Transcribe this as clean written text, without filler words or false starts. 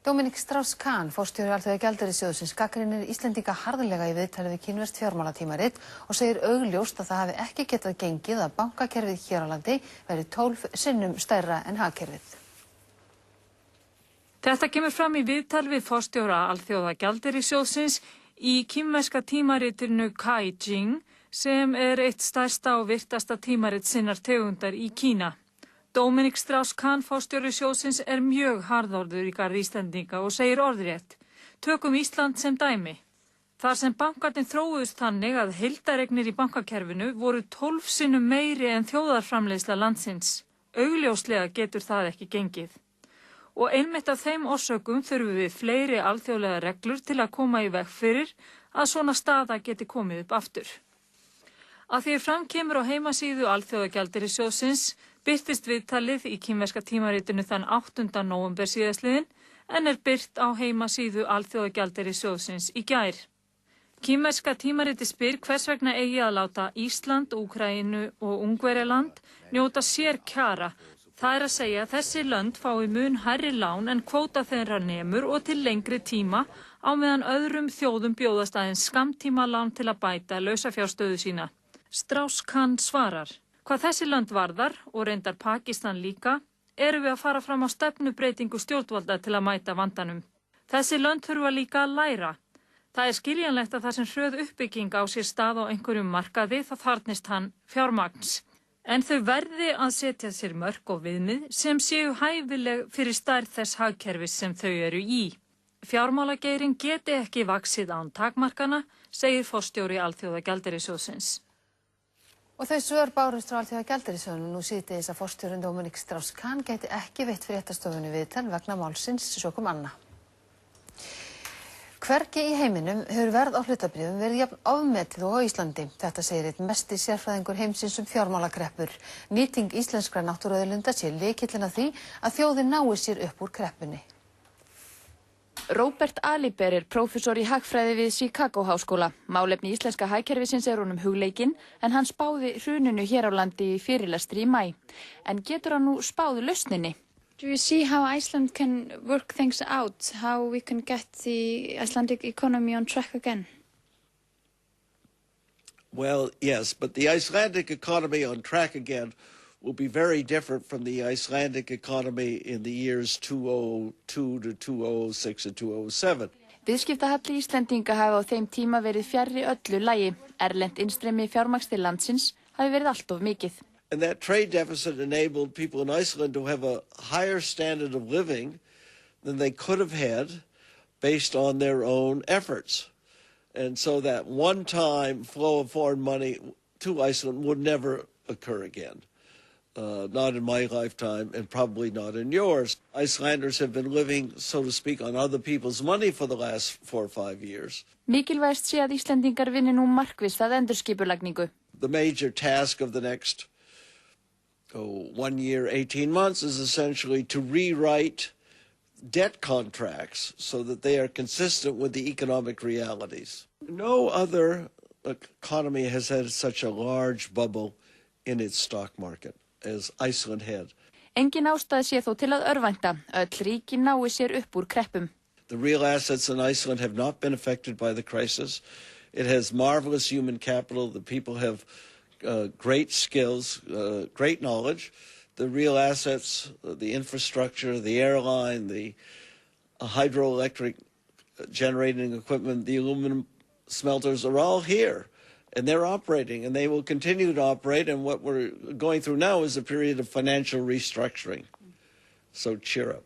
Dominic Strauss-Kahn, forstjóri Alþjóðagjaldeyrissjóðsins, gagnrýnir Íslendinga harðlega í viðtali við kínverskt fjármálatímarit og segir augljóst að það hafi ekki getað gengið að bankakerfið hér á landi verði 12 sinnum stærra en hagkerfið. Þetta kemur fram í viðtali við forstjóra Alþjóðagjaldeyrissjóðsins í kínverska tímaritinu Caijing, sem eitt stærsta og virtasta tímarit sinnar tegundar í Kína. Dominic Strauss-Kahn, forstjóri sjóðsins, mjög harðorður í garð Íslendinga og segir orðrétt: Tökum Ísland sem dæmi. Þar sem bankarnir þróuðust þannig að heildareignir í bankakerfinu voru 12 sinnum meiri en þjóðarframleiðsla landsins. Augljóslega getur það ekki gengið. Og einmitt af þeim orsökum þurfum við fleiri alþjóðlega reglur til að koma í veg fyrir að svona staða geti komið upp aftur. Að því fram kemur á heimasíðu Alþjóðagjaldeyrissjóðsins birtist viðtalið í kínverska tímaritinu þann 8. nóvember síðastliðinn en birt á heimasíðu Alþjóðagjaldeyrissjóðsins í gær. Kínverska tímariti spyr hvers vegna eigi að láta Ísland, Úkraínu og Ungverjaland njóta sér kjara. Það að segja að þessi lönd fái mun hærri lán en kvóta þeirra nemur og til lengri tíma á meðan öðrum þjóðum bjóðast aðeins skammtímalán til að bæta lausafjárstöðu sína. Strauss-Kahn svarar: Hvað þessi lönd varðar, og reyndar Pakistan líka, erum við að fara fram á stefnubreitingu stjórnvalda til að mæta vandanum. Þessi lönd þurfa líka að læra. Það skiljanlegt að það sem hröð uppbygging á sér stað á einhverjum markaði þá þarfnist hann fjármagns. En þau verði að setja sér mörk og viðmið sem séu hæfileg fyrir stærð þess hagkerfis sem þau eru í. Fjármálageirin geti ekki vaxið án takmarkana, segir forstjóri Alþjóðagjaldeyrissjóðsins. Og þau svör bárust frá Alþjóðagjaldeyrissjóðnum nú síðdegis að forstjórinn Dominic Strauss-Kahn gæti ekki veitt fréttastofunni viðtal vegna málsins sökum anna. Hvergi í heiminum hefur verð á hlutabréfum verið jafn ofmetið og á Íslandi. Þetta segir einn mesti sérfræðingur heimsins fjármálakreppur. Nýting íslenskra náttúruauðlinda sé lykillinn að því að þjóðin nái sér upp úr kreppunni. Robert Aliber prófessor í hagfræði við Chicago-háskóla. Málefni íslenska hagkerfisins honum hugleikinn en hann spáði hruninu hér á landi í fyrirlestri í maí. En getur hann nú spáð lausninni? Do you see how Iceland can work things out? How we can get the Icelandic economy on track again? Well, yes, but the Icelandic economy on track again will be very different from the Icelandic economy in the years 2002 to 2006 and 2007. Viðskiptahalli Íslendinga hafi á þeim tíma verið fjarri öllu lagi. Erlent innstreymi fjármagns til landsins hafi verið allt of mikið. And that trade deficit enabled people in Iceland to have a higher standard of living than they could have had based on their own efforts. And so that one-time flow of foreign money to Iceland would never occur again. Not in my lifetime and probably not in yours. Icelanders have been living, so to speak, on other people's money for the last 4 or 5 years. Mikilvægst sé að Íslendingar vinni nú markvisst að endurskipulagningu. The major task of the next 1 year, 18 months is essentially to rewrite debt contracts so that they are consistent with the economic realities. No other economy has had such a large bubble in its stock market as Iceland had. Engin ástæða sé þó til að örvænta. Öll ríki nái sér upp úr kreppum. The real assets in Iceland have not been affected by the crisis. It has marvelous human capital. The people have great skills, great knowledge. The real assets, the infrastructure, the airline, the hydroelectric generating equipment, the aluminum smelters are all here. And they're operating, and they will continue to operate. And what we're going through now is a period of financial restructuring. So cheer up.